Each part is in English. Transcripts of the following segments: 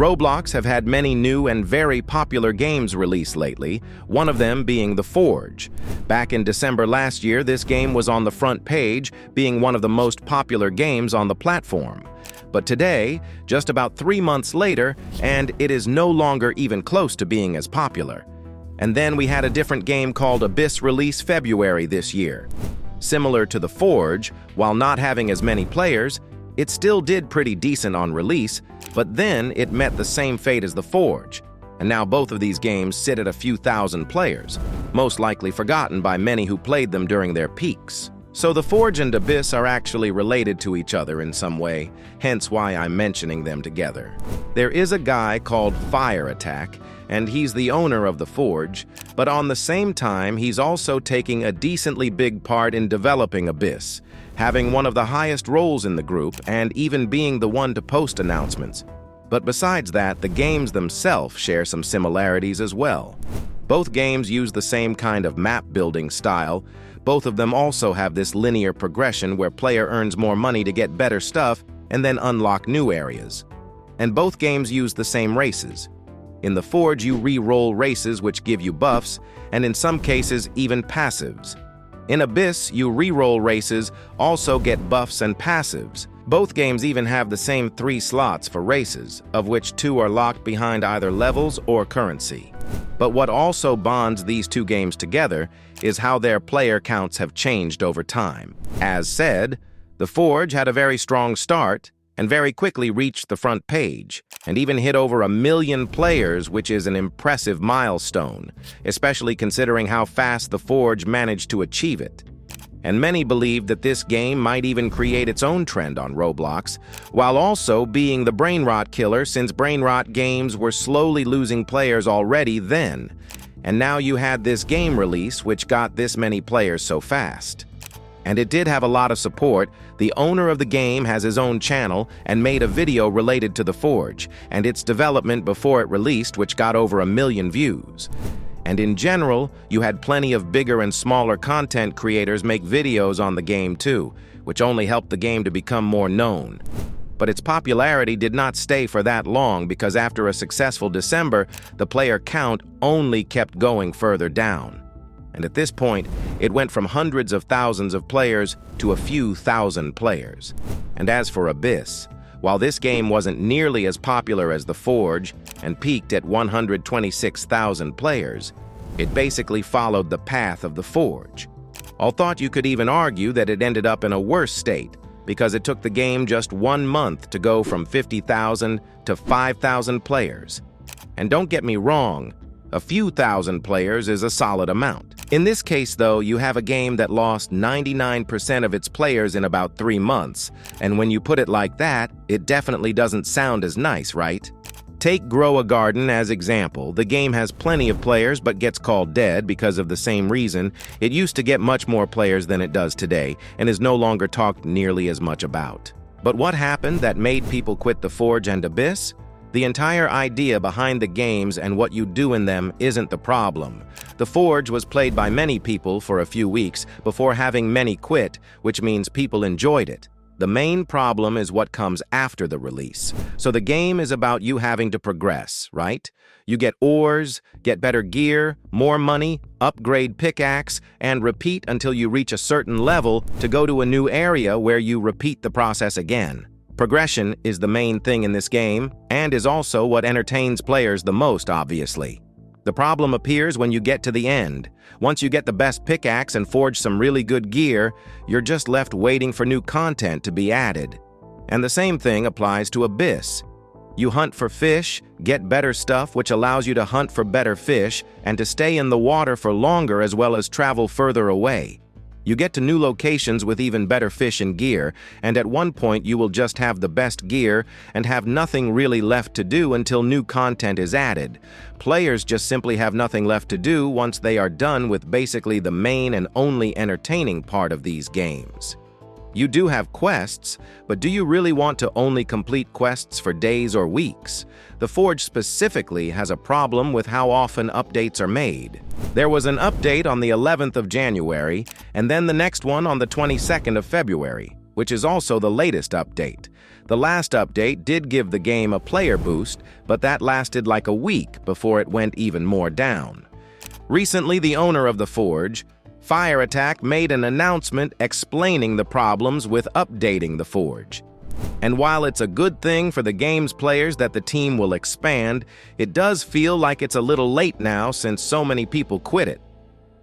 Roblox have had many new and very popular games released lately, one of them being The Forge. Back in December last year, this game was on the front page, being one of the most popular games on the platform. But today, just about 3 months later, and it is no longer even close to being as popular. And then we had a different game called Abyss release February this year. Similar to The Forge, while not having as many players, it still did pretty decent on release, but then it met the same fate as The Forge, and now both of these games sit at a few thousand players, most likely forgotten by many who played them during their peaks. So The Forge and Abyss are actually related to each other in some way, hence why I'm mentioning them together. There is a guy called Fire Attack, and he's the owner of The Forge, but on the same time he's also taking a decently big part in developing Abyss, having one of the highest roles in the group and even being the one to post announcements. But besides that, the games themselves share some similarities as well. Both games use the same kind of map-building style. Both of them also have this linear progression where player earns more money to get better stuff and then unlock new areas. And both games use the same races. In The Forge, you re-roll races which give you buffs, and in some cases even passives. In Abyss, you re-roll races, also get buffs and passives. Both games even have the same 3 slots for races, of which 2 are locked behind either levels or currency. But what also bonds these two games together is how their player counts have changed over time. As said, The Forge had a very strong start and very quickly reached the front page, and even hit over 1 million players, which is an impressive milestone, especially considering how fast The Forge managed to achieve it. And many believe that this game might even create its own trend on Roblox, while also being the brain rot killer, since brain rot games were slowly losing players already then. And now you had this game release which got this many players so fast. And it did have a lot of support. The owner of the game has his own channel and made a video related to The Forge and its development before it released, which got over 1 million views. And in general, you had plenty of bigger and smaller content creators make videos on the game too, which only helped the game to become more known. But its popularity did not stay for that long, because after a successful December, the player count only kept going further down. And at this point, it went from hundreds of thousands of players to a few thousand players. And as for Abyss, while this game wasn't nearly as popular as The Forge and peaked at 126,000 players, it basically followed the path of The Forge. Although you could even argue that it ended up in a worse state, because it took the game just 1 month to go from 50,000 to 5,000 players. And don't get me wrong, a few thousand players is a solid amount. In this case, though, you have a game that lost 99% of its players in about 3 months, and when you put it like that, it definitely doesn't sound as nice, right? Take Grow a Garden as example. The game has plenty of players but gets called dead because of the same reason. It used to get much more players than it does today and is no longer talked nearly as much about. But what happened that made people quit The Forge and Abyss? The entire idea behind the games and what you do in them isn't the problem. The Forge was played by many people for a few weeks before having many quit, which means people enjoyed it. The main problem is what comes after the release. So the game is about you having to progress, right? You get ores, get better gear, more money, upgrade pickaxe, and repeat until you reach a certain level to go to a new area where you repeat the process again. Progression is the main thing in this game, and is also what entertains players the most, obviously. The problem appears when you get to the end. Once you get the best pickaxe and forge some really good gear, you're just left waiting for new content to be added. And the same thing applies to Abyss. You hunt for fish, get better stuff which allows you to hunt for better fish, and to stay in the water for longer as well as travel further away. You get to new locations with even better fish and gear, and at one point you will just have the best gear and have nothing really left to do until new content is added. Players just simply have nothing left to do once they are done with basically the main and only entertaining part of these games. You do have quests, but do you really want to only complete quests for days or weeks? The Forge specifically has a problem with how often updates are made. There was an update on the 11th of January, and then the next one on the 22nd of February, which is also the latest update. The last update did give the game a player boost, but that lasted like a week before it went even more down. Recently, the owner of the Forge, Fire Attack, made an announcement explaining the problems with updating the Forge. And while it's a good thing for the game's players that the team will expand, it does feel like it's a little late now since so many people quit it.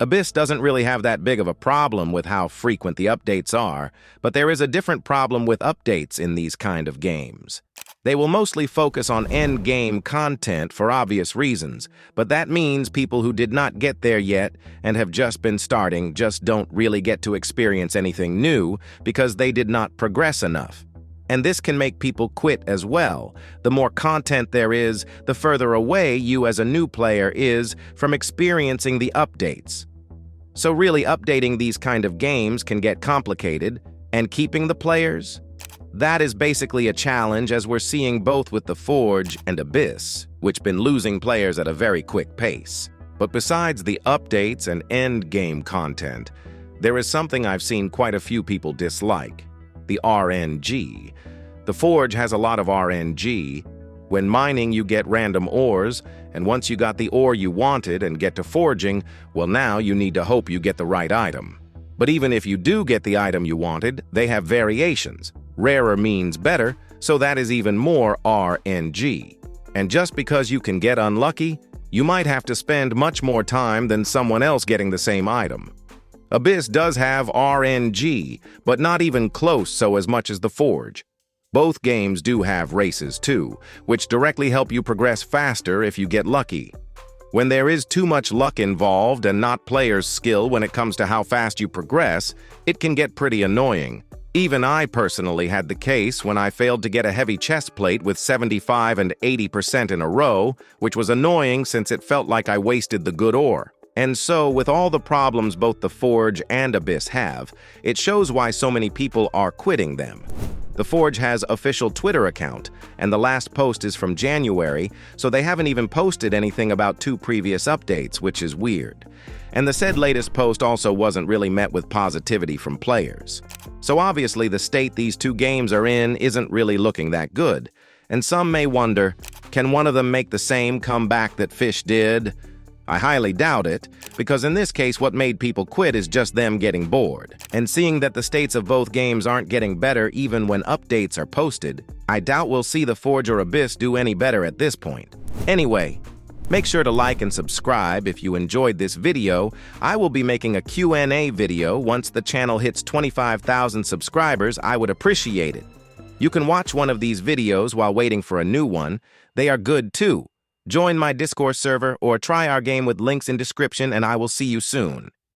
Abyss doesn't really have that big of a problem with how frequent the updates are, but there is a different problem with updates in these kind of games. They will mostly focus on end-game content for obvious reasons, but that means people who did not get there yet and have just been starting just don't really get to experience anything new because they did not progress enough. And this can make people quit as well. The more content there is, the further away you as a new player is from experiencing the updates. So really updating these kind of games can get complicated, and keeping the players? That is basically a challenge, as we're seeing both with the Forge and Abyss, which been losing players at a very quick pace. But besides the updates and end-game content, there is something I've seen quite a few people dislike: the RNG. The Forge has a lot of RNG. When mining, you get random ores, and once you got the ore you wanted and get to forging, well, now you need to hope you get the right item. But even if you do get the item you wanted, they have variations. Rarer means better, so that is even more RNG. And just because you can get unlucky, you might have to spend much more time than someone else getting the same item. Abyss does have RNG, but not even close so as much as the Forge. Both games do have races too, which directly help you progress faster if you get lucky. When there is too much luck involved and not players' skill when it comes to how fast you progress, it can get pretty annoying. Even I personally had the case when I failed to get a heavy chest plate with 75 and 80% in a row, which was annoying since it felt like I wasted the good ore. And so, with all the problems both the Forge and Abyss have, it shows why so many people are quitting them. The Forge has official Twitter account, and the last post is from January, so they haven't even posted anything about 2 previous updates, which is weird. And the said latest post also wasn't really met with positivity from players. So obviously the state these 2 games are in isn't really looking that good. And some may wonder, can one of them make the same comeback that Fish did? I highly doubt it, because in this case what made people quit is just them getting bored. And seeing that the states of both games aren't getting better even when updates are posted, I doubt we'll see the Forge or Abyss do any better at this point. Anyway, make sure to like and subscribe if you enjoyed this video. I will be making a Q&A video once the channel hits 25,000 subscribers. I would appreciate it. You can watch one of these videos while waiting for a new one. They are good too. Join my Discord server or try our game with links in description, and I will see you soon.